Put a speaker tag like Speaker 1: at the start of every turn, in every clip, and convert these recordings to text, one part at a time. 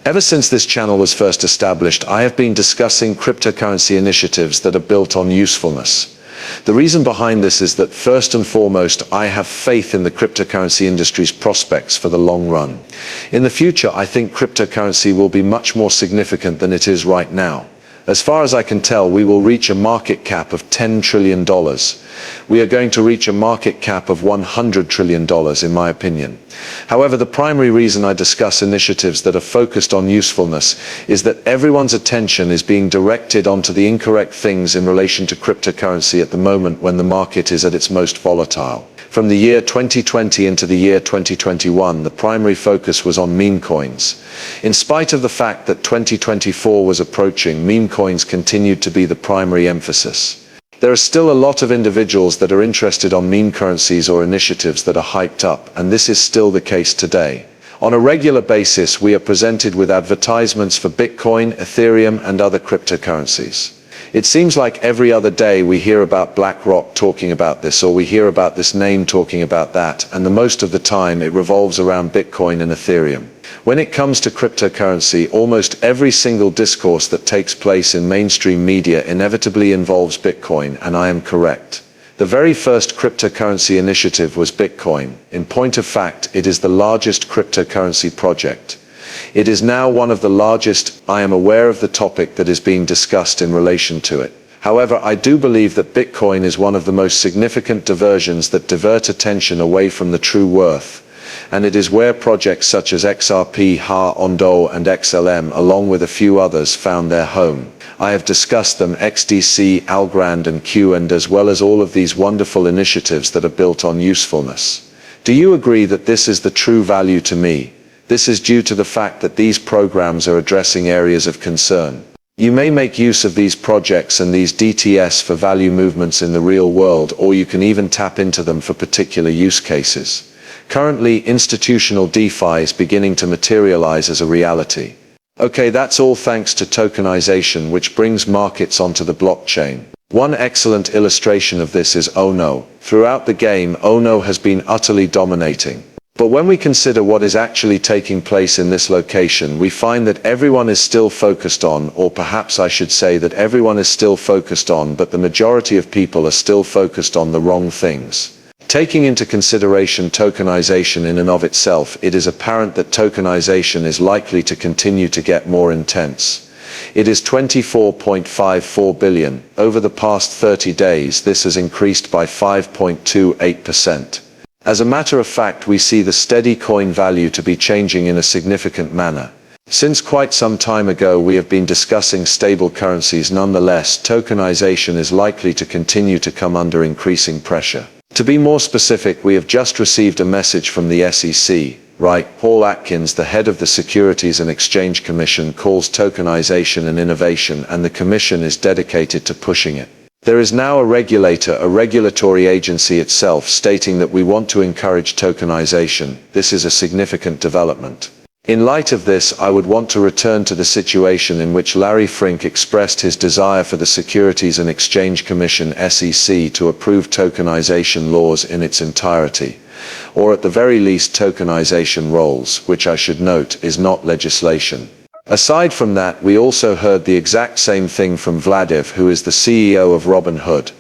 Speaker 1: Ever since this channel was first established, I have been discussing cryptocurrency initiatives that are built on usefulness. The reason behind this is that first and foremost, I have faith in the cryptocurrency industry's prospects for the long run. In the future, I think cryptocurrency will be much more significant than it is right now. As far as I can tell, we will reach a market cap of $10 trillion. We are going to reach a market cap of $100 trillion, in my opinion. However, the primary reason I discuss initiatives that are focused on usefulness is that everyone's attention is being directed onto the incorrect things in relation to cryptocurrency at the moment when the market is at its most volatile. From the year 2020 into the year 2021, the primary focus was on meme coins. In spite of the fact that 2024 was approaching, meme coins continued to be the primary emphasis. There are still a lot of individuals that are interested on meme currencies or initiatives that are hyped up, and this is still the case today. On a regular basis, we are presented with advertisements for Bitcoin, Ethereum, and other cryptocurrencies. It seems like every other day we hear about BlackRock talking about this, or we hear about this name talking about that, and the most of the time it revolves around Bitcoin and Ethereum. When it comes to cryptocurrency, almost every single discourse that takes place in mainstream media inevitably involves Bitcoin, and I am correct. The very first cryptocurrency initiative was Bitcoin. In point of fact, it is the largest cryptocurrency project. It is now one of the largest. I am aware of the topic that is being discussed in relation to it. However, I do believe that Bitcoin is one of the most significant diversions that divert attention away from the true worth. And it is where projects such as XRP, donde, and XLM, along with a few others, found their home. I have discussed them: XDC, Algorand, and Kwon, as well as all of these wonderful initiatives that are built on usefulness. Do you agree that this is the true value to me? This is due to the fact that these programs are addressing areas of concern. You may make use of these projects and these DTS for value movements in the real world, or you can even tap into them for particular use cases. Currently, institutional DeFi is beginning to materialize as a reality. Okay, that's all thanks to tokenization, which brings markets onto the blockchain. One excellent illustration of this is ONO. Throughout the game, ONO has been utterly dominating. But when we consider what is actually taking place in this location, we find that everyone is still focused on, or perhaps I should say that everyone is still focused on, but the majority of people are still focused on the wrong things. Taking into consideration tokenization in and of itself, it is apparent that tokenization is likely to continue to get more intense. It is 24.54 billion. Over the past 30 days, this has increased by 5.28%. As a matter of fact, we see the steady coin value to be changing in a significant manner. Since quite some time ago we have been discussing stable currencies. Nonetheless, tokenization is likely to continue to come under increasing pressure. To be more specific, we have just received a message from the SEC. Right, Paul Atkins, the head of the Securities and Exchange Commission, calls tokenization an innovation, and the commission is dedicated to pushing it. There is now a regulator, a regulatory agency itself, stating that we want to encourage tokenization. This is a significant development. In light of this, I would want to return to the situation in which Larry Fink expressed his desire for the Securities and Exchange Commission (SEC) to approve tokenization laws in its entirety, or at the very least tokenization rules, which I should note is not legislation. Aside from that, we also heard the exact same thing from Vladiv, who is the CEO of Robinhood.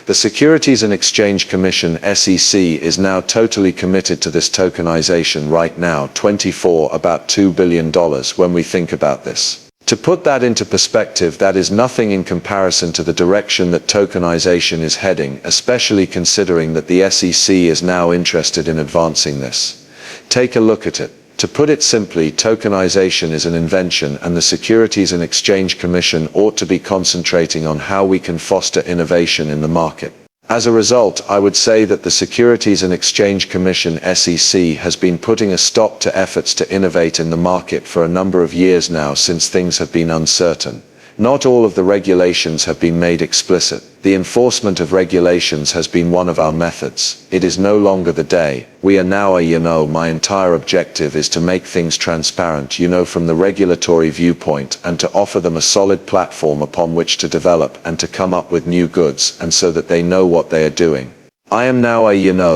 Speaker 1: The Securities and Exchange Commission (SEC) is now totally committed to this tokenization right now. About $2 billion when we think about this. To put that into perspective, that is nothing in comparison to the direction that tokenization is heading, especially considering that the SEC is now interested in advancing this. Take a look at it. To put it simply, tokenization is an invention, and the Securities and Exchange Commission ought to be concentrating on how we can foster innovation in the market. As a result, I would say that the Securities and Exchange Commission (SEC) has been putting a stop to efforts to innovate in the market for a number of years now, since things have been uncertain. Not all of the regulations have been made explicit. The enforcement of regulations has been one of our methods. It is no longer the day. We are now my entire objective is to make things transparent, from the regulatory viewpoint, and to offer them a solid platform upon which to develop and to come up with new goods, and so that they know what they are doing. I am now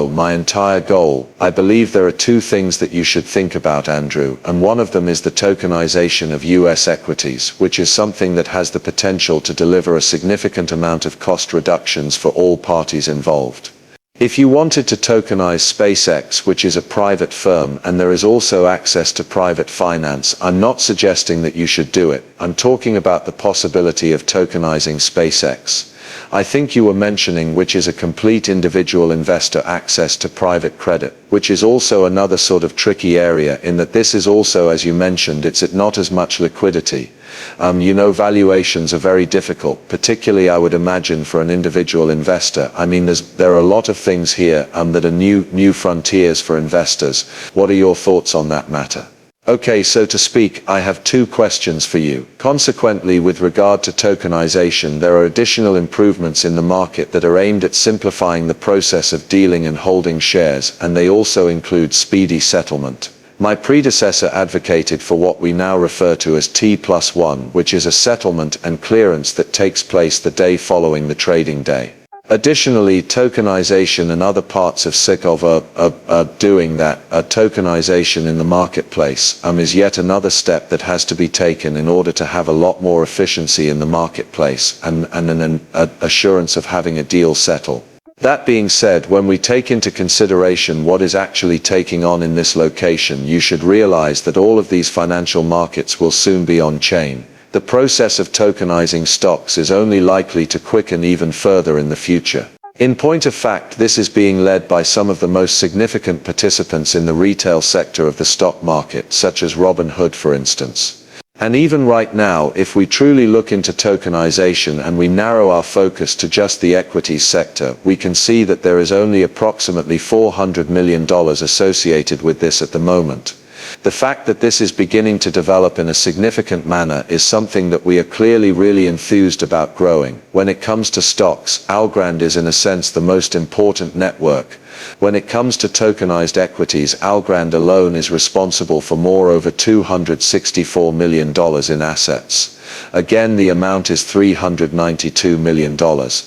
Speaker 1: my entire goal. I believe there are two things that you should think about, Andrew, and one of them is the tokenization of US equities, which is something that has the potential to deliver a significant amount of cost reductions for all parties involved. If you wanted to tokenize SpaceX, which is a private firm, and there is also access to private finance, I'm not suggesting that you should do it. I'm talking about the possibility of tokenizing SpaceX. I think you were mentioning, which is a complete individual investor access to private credit, which is also another sort of tricky area in that this is also, as you mentioned, it's not as much liquidity. Valuations are very difficult, particularly I would imagine for an individual investor. I mean, there are a lot of things here that are new frontiers for investors. What are your thoughts on that matter? Okay, so to speak, I have two questions for you. Consequently, with regard to tokenization, there are additional improvements in the market that are aimed at simplifying the process of dealing and holding shares, and they also include speedy settlement. My predecessor advocated for what we now refer to as T+1, which is a settlement and clearance that takes place the day following the trading day. Additionally, tokenization and other parts of SICOV are doing that. Tokenization in the marketplace is yet another step that has to be taken in order to have a lot more efficiency in the marketplace and an assurance of having a deal settle. That being said, when we take into consideration what is actually taking on in this location, you should realize that all of these financial markets will soon be on-chain. The process of tokenizing stocks is only likely to quicken even further in the future. In point of fact, this is being led by some of the most significant participants in the retail sector of the stock market, such as Robinhood, for instance. And even right now, if we truly look into tokenization and we narrow our focus to just the equities sector, we can see that there is only approximately $400 million associated with this at the moment. The fact that this is beginning to develop in a significant manner is something that we are clearly really enthused about growing. When it comes to stocks, Algorand is in a sense the most important network. When it comes to tokenized equities, Algorand alone is responsible for over $264 million in assets. Again, the amount is $392 million.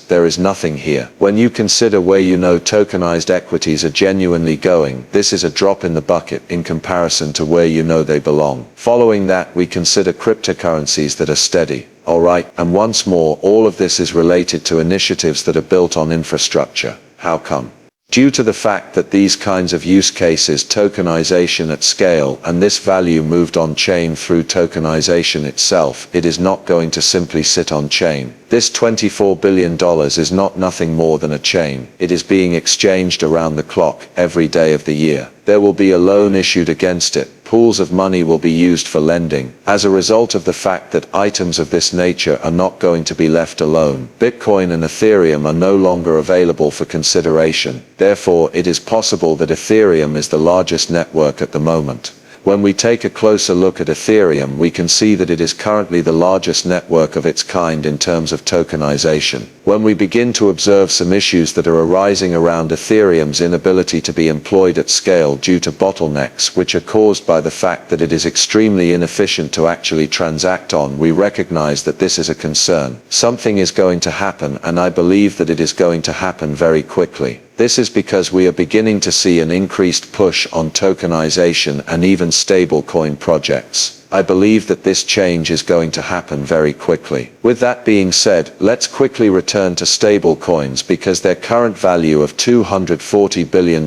Speaker 1: There is nothing here. When you consider where tokenized equities are genuinely going, this is a drop in the bucket in comparison to where they belong. Following that, we consider cryptocurrencies that are steady. Alright, and once more, all of this is related to initiatives that are built on infrastructure. How come? Due to the fact that these kinds of use cases, tokenization at scale, and this value moved on-chain through tokenization itself, it is not going to simply sit on-chain. This $24 billion is not nothing more than a chain. It is being exchanged around the clock, every day of the year. There will be a loan issued against it. Pools of money will be used for lending. As a result of the fact that items of this nature are not going to be left alone, Bitcoin and Ethereum are no longer available for consideration. Therefore, it is possible that Ethereum is the largest network at the moment. When we take a closer look at Ethereum, we can see that it is currently the largest network of its kind in terms of tokenization. When we begin to observe some issues that are arising around Ethereum's inability to be employed at scale due to bottlenecks, which are caused by the fact that it is extremely inefficient to actually transact on, we recognize that this is a concern. Something is going to happen, and I believe that it is going to happen very quickly. This is because we are beginning to see an increased push on tokenization and even stablecoin projects. I believe that this change is going to happen very quickly. With that being said, let's quickly return to stablecoins because their current value of $240 billion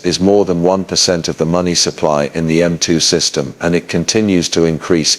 Speaker 1: is more than 1% of the money supply in the M2 system, and it continues to increase